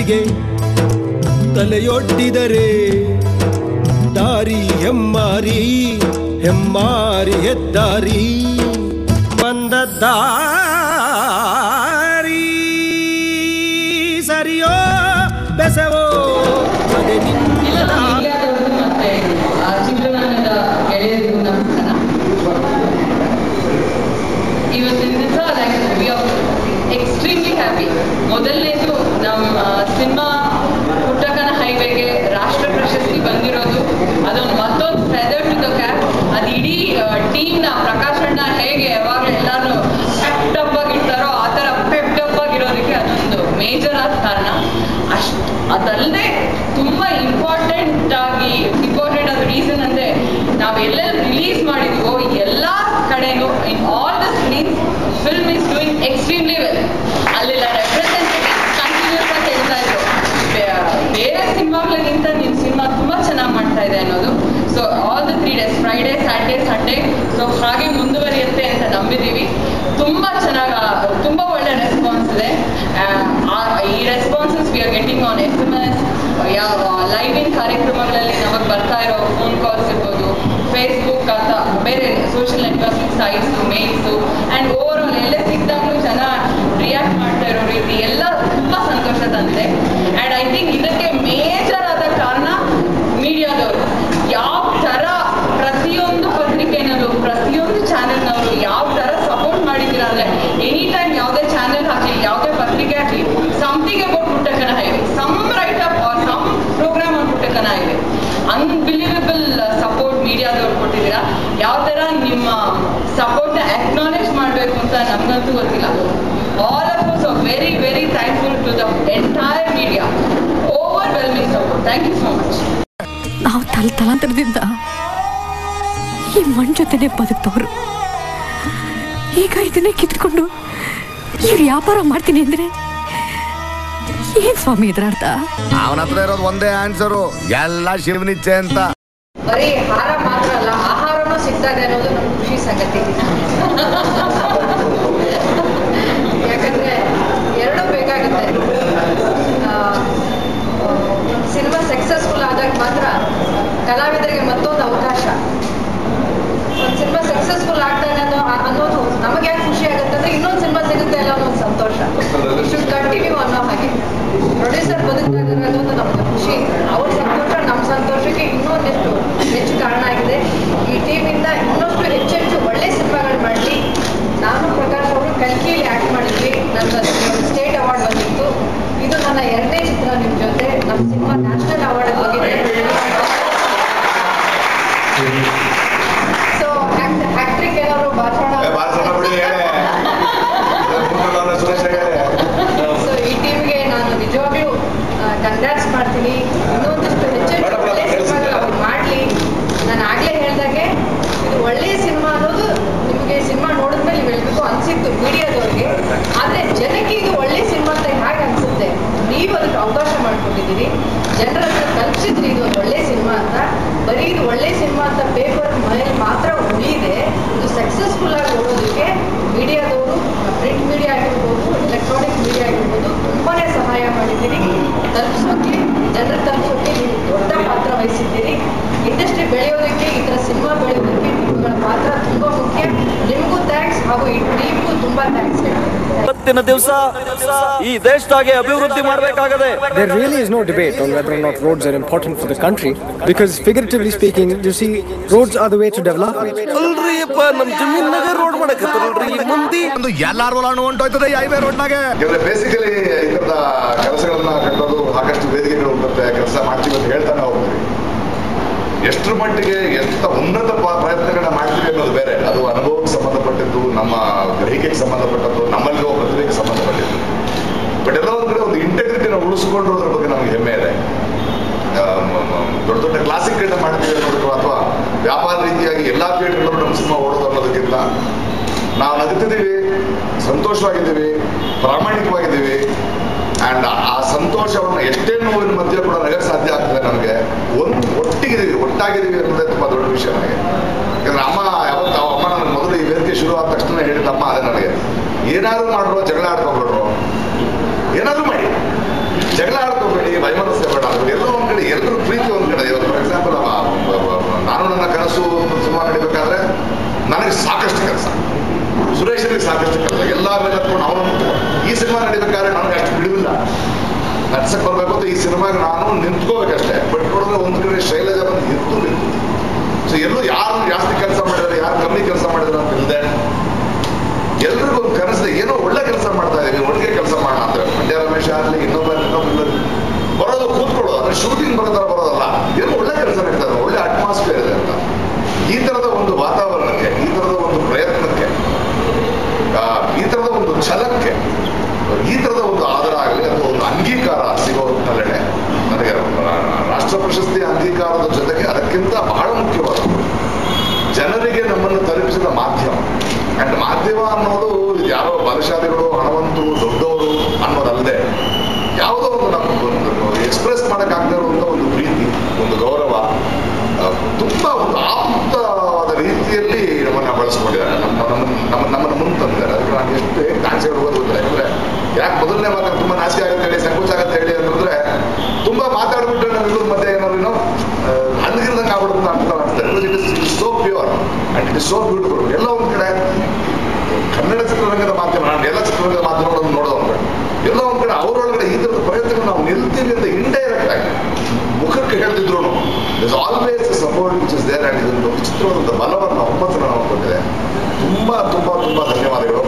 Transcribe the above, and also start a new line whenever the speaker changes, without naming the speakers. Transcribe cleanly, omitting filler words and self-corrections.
ಕನಸಿಗೆ ತಲೆಯೊಡ್ಡಿದರೆ ದಾರಿ ಹೆಮ್ಮಾರಿ ಹೆಮ್ಮಾರಿ ಹೆದ್ದಾರಿ ಬಂದ ದಾರಿ ಸರಿಯೋ ಬೆಸವೋ ಅದೇ ನಿನ್ನ
ಗೆಳೆಯರಿಗೂ ನಮಸ್ಕಾರ. ಇವತ್ತಿನ ದಿವಸ ವಿ ಆರ್ ಎಕ್ಸ್ಟ್ರೀಮ್ಲಿ ಹ್ಯಾಪಿ. ಮೊದಲನೇದು ನಮ್ಮ ಸಿನಿಮಾ ಪುಟ್ಟಕ್ಕನ ಹೈವೇಗೆ ರಾಷ್ಟ್ರ ಪ್ರಶಸ್ತಿ ಬಂದಿರೋದು, ಅದೊಂದು ಮತ್ತೊಂದು ಫೆದರ್ ಟು ದ ಕ್ಯಾಪ್. ಅದು ಇಡೀ ಟೀಮ್ನ ಪ್ರಕಾಶ್ ಅಣ್ಣ ಹೇಗೆ ಯಾವಾಗಲೂ ಎಲ್ಲರೂ ಪೆಪ್ಟಪ್ ಆಗಿರ್ತಾರೋ ಆ ಥರ ಪೆಪ್ಟಪ್ ಆಗಿರೋದಕ್ಕೆ ಅದೊಂದು ಮೇಜರ್ ಆದ ಕಾರಣ. ಅದಲ್ಲದೆ ತುಂಬ ಇಂಪಾರ್ಟೆಂಟ್ ಆದ ರೀಸನ್ ಅಂದರೆ ನಾವು ಎಲ್ಲೆಲ್ಲಿ ರಿಲೀಸ್ ಮಾಡಿದೀವೋ ಎಲ್ಲ ಕಡೆನೂ in all the screens film is doing extremely well. ಅಲ್ಲೆಲ್ಲ ರೆಪ್ರೆಸೆಂಟೇಟಿವ್ ಕಂಟಿನ್ಯೂಸ್ ಆಗಿ ಹೇಳ್ತಾ ಇದ್ರು ಬೇರೆ ಸಿನಿಮಾಗಳಿಗಿಂತ ನಿಮ್ಮ ಸಿನಿಮಾ ತುಂಬ ಚೆನ್ನಾಗಿ ಮಾಡ್ತಾ ಇದೆ ಅನ್ನೋದು. So all the 3 days Friday Saturday Sunday so ಹಾಗೆ ಮುಂದುವರಿಯುತ್ತೆ ಅಂತ ನಂಬಿದ್ದೀವಿ. ತುಂಬ ಒಳ್ಳೆ ರೆಸ್ಪಾನ್ಸ್ ಇದೆ. ಈ responses we are getting on SMS, live in ಕಾರ್ಯಕ್ರಮಗಳಲ್ಲಿ ನಮಗೆ ಬರ್ತಾ ಇರೋ ಫೋನ್ ಕಾಲ್ಸ್ ಇರ್ಬೋದು, ಫೇಸ್ಬುಕ್ ಅಥವಾ ಬೇರೆ social networking sites, mails and over all ಎಲ್ಲೇ ಸಿಕ್ಕಿದಾಗಲೂ ಜನ ರಿಯಾಕ್ಟ್ ಮಾಡ್ತಾ ಇರೋ ರೀತಿ ಎಲ್ಲ ತುಂಬ ಸಂತೋಷ ತಂದಿದೆ. ಆ್ಯಂಡ್ ಐ ಥಿಂಕ್ ಇದಕ್ಕೆ ಮೇಜರ್ ಆದ ಕಾರಣ ಮೀಡಿಯಾದವರು ಯಾವ ಥರ ಪ್ರತಿಯೊಂದು ಪತ್ರಿಕೆನಲ್ಲೂ ಪ್ರತಿಯೊಂದು ಚಾನೆಲ್ನವರು ಯಾವ ಥರ ಸಪೋರ್ಟ್ ಮಾಡಿದ್ದೀರ ಅಂದರೆ ಎನಿ ಟೈಮ್ ಯಾವುದೇ ಚಾನೆಲ್ ಹಾಕಲಿ ಯಾವುದೇ ಪತ್ರಿಕೆ ಹಾಕಲಿ ಸಮಥಿಂಗ್ ಅಬೌಟ್ ಪುಟ್ಟಕ್ಕನ highway, some write up or some program on ಪುಟ್ಟಕ್ಕನ ಹೈವೇ. ಅನ್ಬಿಲೀವಬಲ್ ಸಪೋರ್ಟ್ ಮೀಡಿಯಾದವ್ರು ಕೊಟ್ಟಿದ್ದೀರಾ. ಯಾವ ಥರ ನಿಮ್ಮ ಸಪೋರ್ಟ್ನ ಅಕ್ನಾಲೇಜ್ ಮಾಡಬೇಕು ಅಂತ ನಮಗಂತೂ ಗೊತ್ತಿಲ್ಲ. All of us are very very thankful to the entire media. Overwhelming support. Thank you so much.
ನಾವು ತಲಾಂತರದಿಂದ ಈ ಮಣ್ಣು ಜೊತೆನೆ ಬದುಕ್ತವ್ರು. ಈಗ ಇದನ್ನೇ ಕಿತ್ಕೊಂಡು ಇವ್ರು ವ್ಯಾಪಾರ ಮಾಡ್ತೀನಿ ಅಂದ್ರೆ ಏನ್ ಸ್ವಾಮಿ ಇದ್ರ ಅರ್ಥ?
ಅವನ ಹತ್ರ ಇರೋದು ಒಂದೇ ಆನ್ಸರು, ಎಲ್ಲ ಶಿವನಿಚ್ಛೆ ಅಂತ.
ಬರೀ ಹಾರ ಮಾತ್ರ ಅಲ್ಲ, ಆಹಾರನೂ ಸಿಗ್ತಾ ಇದೆ ಅನ್ನೋದು ನಮ್ಗೆ ಖುಷಿ ಸಂಗತಿ. ಯಾಕಂದ್ರೆ ಎರಡು ಬೇಕಾಗುತ್ತೆ. ಸಿನಿಮಾ ಸಕ್ಸಸ್ಫುಲ್ ಆದಾಗ ಮಾತ್ರ ಕಲಾವಿದರಿಗೆ ಮತ್ತೊಂದು ಅವಕಾಶ. ಒಂದು ಸಿನಿಮಾ ಸಕ್ಸಸ್ಫುಲ್ ಆಗ್ತಾನೆ ಅನ್ನೋದು ನಮಗೆ ಯಾಕೆ ಖುಷಿ ಆಗುತ್ತೆ ಅಂದ್ರೆ ಇನ್ನೊಂದು ಸಿನಿಮಾ ಸಿಗುತ್ತೆ ಅಲ್ಲ ಅನ್ನೋ ಸಂತೋಷ. ಶುಡ್ ಕಂಟಿನ್ಯೂ ಅನ್ನೋ ಹಾಗೆ ಪ್ರೊಡ್ಯೂಸರ್ ಬದುಕ್ತಾ ಇದ್ದಾರೆ ಅನ್ನೋದು ನಮ್ಗೆ ಖುಷಿ. ಅವ್ರ ಸಂತೋಷ ನಮ್ಮ ಸಂತೋಷಕ್ಕೆ ಇನ್ನೊಂದಿಷ್ಟು ಹೆಚ್ಚು ಕಾರಣ ಆಗಿದೆ. ಈ ಟೀಮಿಂದ ಇನ್ನಷ್ಟು ಹೆಚ್ಚೆಚ್ಚು ಒಳ್ಳೆ ಸಿನಿಮಾಗಳು ಮಾಡಲಿ. ನಾನು ಪ್ರಕಾಶ್ ಅವರು ಕಲ್ಕಿಯಲ್ಲಿ ಆ್ಯಕ್ಟ್ ಮಾಡಿದ್ವಿ, ನನ್ನ ಸ್ಟೇಟ್ ಅವಾರ್ಡ್ ಬಂದಿತ್ತು. ಇದು ನನ್ನ 2ನೇ ಚಿತ್ರ ನಿಮ್ಮ ಜೊತೆ. ನಮ್ಮ ಸಿನಿಮಾ ನ್ಯಾಷನಲ್ ಅವಾರ್ಡ್ ಹೋಗಿದೆ. ಸೊ ಆಕ್ಟ್ರಿಗೆ ಏನಾದ್ರು ಭಾಷಣ ಸೊ ಈ ಟೀಮ್ಗೆ ನಾನು ನಿಜವಾಗ್ಲೂ ಕಂಗ್ರಾಟ್ಸ್ ಮಾಡ್ತೀನಿ. ಇನ್ನೊಂದಿಷ್ಟು ಹೆಚ್ಚೆಚ್ಚು ಒಳ್ಳೆ ಸಿನಿಮಾಗಳು ಅವ್ರು ಮಾಡಲಿ. ನಾನು ಆಗಲೇ ಹೇಳ್ದಾಗೆ ಇದು ಒಳ್ಳೆಯ ಸಿನಿಮಾ ಅನ್ನೋದು ನಿಮಗೆ ಸಿನಿಮಾ ನೋಡಿದ್ಮೇಲೆ ನೀವು ಹೇಳ್ಬೇಕು ಅನಿಸಿತ್ತು ಮೀಡಿಯಾದವ್ರಿಗೆ. ಆದರೆ ಜನಕ್ಕೆ ಇದು ಒಳ್ಳೆ ಸಿನಿಮಾ ಅಂತ ಹೇಗೆ ಅನಿಸುತ್ತೆ? ನೀವು ಅದಕ್ಕೆ ಅವಕಾಶ ಮಾಡಿಕೊಟ್ಟಿದ್ದೀರಿ, ಜನರ ಹತ್ರ ತಲುಪಿಸಿದ್ರಿ ಇದು ಒಂದು ಒಳ್ಳೆ ಸಿನಿಮಾ ಅಂತ. ಬರೀ ಇದು ಒಳ್ಳೆ ಸಿನಿಮಾ ಅಂತ ಪೇಪರ್ ಮನೇಲಿ ಮಾತ್ರ ಉಳಿದೆ. ಇದು ಸಕ್ಸಸ್ಫುಲ್ ಆಗಿ ಓಡೋದಕ್ಕೆ ಮೀಡಿಯಾದವರು, ಪ್ರಿಂಟ್ ಮೀಡಿಯಾ ಆಗಿರ್ಬೋದು, ಎಲೆಕ್ಟ್ರಾನಿಕ್ ಮೀಡಿಯಾ ಆಗಿರ್ಬೋದು ತುಂಬಾ ಸಹಾಯ ಮಾಡಿದ್ದೀರಿ. ತಲುಪಿಸೋಕ್ಕೆ, ಜನರ ತಲುಪಿಸೋಕ್ಕೆ ನೀವು ದೊಡ್ಡ ಪಾತ್ರ ವಹಿಸಿದ್ದೀರಿ. ಇಂಡಸ್ಟ್ರಿ ಬೆಳೆಯೋದಕ್ಕೆ, ಈ ಥರ ಸಿನಿಮಾ ಬೆಳೆಯೋದಕ್ಕೆ ನಿಮ್ಮಗಳ ಪಾತ್ರ ತುಂಬ ಮುಖ್ಯ. ನಿಮಗೂ ಥ್ಯಾಂಕ್ಸ್ ಹಾಗೂ ಈ ಟೀಮ್ಗೂ ತುಂಬ ಥ್ಯಾಂಕ್ಸ್.
ಇವತ್ತಿನ ದಿವಸ ಈ ದೇಶದಾಗೆ ಅಭಿವೃದ್ಧಿ ಮಾಡಬೇಕಾಗಿದೆ.
There really is no debate on whether or not roads are important for the country, because figuratively speaking, you see, roads are the way to development.
ಅಲ್ರಿಯಪ್ಪ, ನಮ್ಮ ಜಮೀನಾಗ ರೋಡ್ ಮಾಡಕತ್ತಾರಲ್ರಿ ಈ ಮಂದಿ.
ಒಂದು ಎಲ್ಲಾರು ಹೊಂಟೋಯ್ತದೆ ಹೈವೇ ರೋಡ್ನಾಗೆ.
ಬೇಸಿಕಲಿ ಇದರದ ಕೆಲಸಗಳನ್ನ ಕಟ್ಟೋದು ಸಾಕಷ್ಟು ವೇದಿಕೆಗಳು ಬರುತ್ತೆ, ಕೆಲಸ ಮಾಡ್ತೀವಿ ಅಂತ ಹೇಳ್ತಾನೆ ಹೋಗ್ತೀವಿ. ಎಷ್ಟರ ಮಟ್ಟಿಗೆ ಎಂತ ಉನ್ನತ ಪ್ರಯತ್ನಗಳನ್ನ ಮಾಡ್ತೀವಿ ಅನ್ನೋದು ಬೇರೆ. ಅದು ಅನುಭವಕ್ಕೆ ಸಂಬಂಧಪಟ್ಟಿದ್ದು, ನಮ್ಮ ಗ್ರಹಿಕೆಗೆ ಸಂಬಂಧಪಟ್ಟದ್ದು, ನಮ್ಮಲ್ಲಿರೋ ಪ್ರತಿಭೆಗೆ ಸಂಬಂಧಪಟ್ಟಿದ್ದು. ಬಟ್ ಎಲ್ಲ ಒಂದು ಕಡೆ ಒಂದು ಇಂಟೆಗ್ರಿಟಿನ ಉಳಿಸ್ಕೊಂಡಿರೋದ್ರ ಬಗ್ಗೆ ನಮ್ಗೆ ಹೆಮ್ಮೆ ಇದೆ. ದೊಡ್ಡ ದೊಡ್ಡ ಕ್ಲಾಸಿಕ್ಗಳನ್ನ ಮಾಡ್ತೀವಿ ಅನ್ನೋದಕ್ಕೂ ಅಥವಾ ವ್ಯಾಪಾರ ರೀತಿಯಾಗಿ ಎಲ್ಲಾ ಥಿಯೇಟರ್ಗಳಲ್ಲೂ ನಮ್ಮ ಸಿನಿಮಾ ಓಡೋದು ಅನ್ನೋದಕ್ಕಿಂತ ನಾವು ನಗುತ್ತಿದ್ದೀವಿ, ಸಂತೋಷವಾಗಿದ್ದೀವಿ, ಪ್ರಾಮಾಣಿಕವಾಗಿದ್ದೀವಿ. ಆ್ಯಂಡ್ ಆ ಸಂತೋಷವನ್ನು ಎಷ್ಟೇ ನೋವಿನ ಮಧ್ಯೆ ಕೂಡ ನಗಕ್ಕೆ ಸಾಧ್ಯ ಆಗ್ತದೆ. ನಮಗೆ ಒಟ್ಟಾಗಿದ್ದೀವಿ ಅನ್ನೋದೇ ತುಂಬ ದೊಡ್ಡ ವಿಷಯ ನನಗೆ. ಯಾಕಂದ್ರೆ ಅಮ್ಮ ನನಗೆ ಮೊದಲು ಈ ವೇದಿಕೆ ಶುರು ಆದ ತಕ್ಷಣ ಹೇಳಿದ್ದಮ್ಮ ಅದೇ ನನಗೆ, ಏನಾದ್ರು ಮಾಡ್ರು, ಜಗಳ ಆಡ್ಕೊಬಿಡ್ರು, ಏನಾದ್ರು ಮಾಡಿ ಜಗಳ ಆಡ್ಕೊ ಬೇಡಿ, ವೈಮನಸ್ಸೆ ಬೇಡ ಅಂತ ಎಲ್ಲೋ ಒಂದ್ ಕಡೆ ಎಲ್ಲರೂ ಪ್ರೀತಿ ಒಂದ್ ಕಡೆ. ಇವತ್ತು ಫಾರ್ ಎಕ್ಸಾಂಪಲ್ ನಾನು ನನ್ನ ಕನಸು ಸಿನಿಮಾ ನಡಿಬೇಕಾದ್ರೆ ನನಗೆ ಸಾಕಷ್ಟು ಕೆಲಸ, ಸುರೇಶನಿಗೆ ಸಾಕಷ್ಟು ಕೆಲಸ, ಎಲ್ಲ ಮೇಲೆ ಹತ್ಕೊಂಡು ಅವನು ಈ ಸಿನಿಮಾ ನಡಿಬೇಕಾದ್ರೆ ನನಗೆ ಅಷ್ಟು ಬಿಡುವಿಲ್ಲ. ನಡ್ಸಕ್ ಬರ್ಬೇಕು ಅಂತ ಈ ಸಿನಿಮಾಗೆ ನಾನು ನಿಂತ್ಕೋಬೇಕಷ್ಟೇ. ಬಟ್ ನೋಡಿದ್ರೆ ಒಂದ್ ಕಡೆ ಶೈಲಜಾ ಬಂದು ಎದ್ದು ನಿಂತು. ಸೊ ಎಲ್ಲೂ ಯಾರು ಜಾಸ್ತಿ ಕೆಲಸ ಮಾಡಿದ್ರೆ ಯಾರು ಕಮ್ಮಿ ಕೆಲಸ ಮಾಡಿದ್ರೆ ಅಂತ ಇಲ್ಲದೆ ಎಲ್ರಿಗೂ ಒಂದು ಕನಸಿದೆ, ಏನೋ ಒಳ್ಳೆ ಕೆಲಸ ಮಾಡ್ತಾ ಇದೀವಿ, ಒಟ್ಟಿಗೆ ಕೆಲಸ ಮಾಡೋಣ ಅಂತ. ಮಂಡ್ಯ ರಮೇಶ್ ಆಗ್ಲಿ ಇನ್ನೊಬ್ಬ ಬರೋದು ಕೂತ್ಕೊಳ್ಳೋದು, ಅಂದ್ರೆ ಶೂಟಿಂಗ್ ಬರೋ ತರ ಬರೋದಲ್ಲ, ಏನೋ ಒಳ್ಳೆ ಕೆಲಸ ನಡೀತದೆ, ಒಳ್ಳೆ ಅಟ್ಮಾಸ್ಫಿಯರ್ ಇದೆ ಅಂತ. ಈ ತರದ ಒಂದು ವಾತಾವರಣಕ್ಕೆ, ಈ ತರದ ಒಂದು ಪ್ರಯತ್ನಕ್ಕೆ, ಈ ತರದ ಒಂದು ಛಲಕ್ಕೆ, ಈ ತರದ ಒಂದು ಆಧಾರ ಆಗಲಿ ಅಥವಾ ಒಂದು ಅಂಗೀಕಾರ ಸಿಗೋ ಹೊತ್ತಿನಲ್ಲೇ ನನಗೆ ರಾಷ್ಟ್ರ ಪ್ರಶಸ್ತಿ ಅಂಗೀಕಾರದ ಜೊತೆಗೆ ಅದಕ್ಕಿಂತ ಬಹಳ ಮುಖ್ಯವಾದದ್ದು ಜನರಿಗೆ ನಮ್ಮನ್ನು ತಲುಪಿಸಿದ ಮಾಧ್ಯಮ. ಅಂಡ್ ಮಾಧ್ಯಮ ಅನ್ನೋದು ಯಾರೋ ಬಲಶಾಲಿಗಳು, ಹಣವಂತರು, ದೊಡ್ಡವರು ಅನ್ನೋದಲ್ಲದೆ ಯಾವುದೋ ಒಂದು ನಮ್ಗೆ ಎಕ್ಸ್ಪ್ರೆಸ್ ಮಾಡೋಕ್ಕಾಗದೇ ಇರುವಂಥ ಒಂದು ಪ್ರೀತಿ, ಒಂದು ಗೌರವ, ತುಂಬಾ ಒಂದು ಆಪ್ತವಾದ ರೀತಿಯಲ್ಲಿ ನಮ್ಮನ್ನ ಬಳಸ್ಕೊಂಡಿದ್ದಾರೆ, ನಮ್ಮನ್ನು ಮುಂದೆ ತಂದಿದ್ದಾರೆ. ಅದಕ್ಕೆ ನಾನು ಎಷ್ಟು ಥ್ಯಾಂಕ್ಸ್ ಹೇಳ್ಬೋದು ಅಂದ್ರೆ, ಯಾಕಂದ್ರೆ ಯಾಕೆ ಮೊದಲನೇ ಮಾತ್ರ ತುಂಬಾ ನಾಚಿಕೆ ಆಗುತ್ತೆ ಹೇಳಿ, ಸಂಕೋಚ ಆಗುತ್ತೆ ಹೇಳಿ ಅಂತಂದ್ರೆ ತುಂಬಾ ಮಾತಾಡ್ಬಿಟ್ರೆ ನಮ್ಮಿಬ್ಬರ ಮಧ್ಯೆ ಏನಾದ್ರು ಹಂಗಿರ್ದಂಗೆ ಆಗ್ಬಿಡುತ್ತೆ ಅಂತ ಅನ್ಸ್ತಾರೆ. It is so pure and it is so beautiful. ಎಲ್ಲ ಒಂದ್ ಕಡೆ ಕನ್ನಡ ಚಿತ್ರರಂಗದ ಮಾಧ್ಯಮ, ನಾನು ಎಲ್ಲ ಚಿತ್ರರಂಗದ ಮಾಧ್ಯಮಗಳನ್ನು ನೋಡೋದು, ಎಲ್ಲ ಒಂದ್ ಕಡೆ ಅವರೊಳಗಡೆ ಈ ತರದ ಪ್ರಯತ್ನ ನಾವು ನಿಲ್ತೀವಿ ಅಂತ ಇಂಡೈರೆಕ್ಟ್ ಆಗಿ ಮುಖಕ್ಕೆ ಹೇಳ್ತಿದ್ರು always support which is there. And ಇದೊಂದು ವಿಚಿತ್ರವಾದಂಥ ಬಲವನ್ನು ಒಮ್ಮತನ ನಾವು ಕೊಟ್ಟಿದೆ. ತುಂಬಾ ತುಂಬಾ ತುಂಬಾ ಧನ್ಯವಾದಗಳು.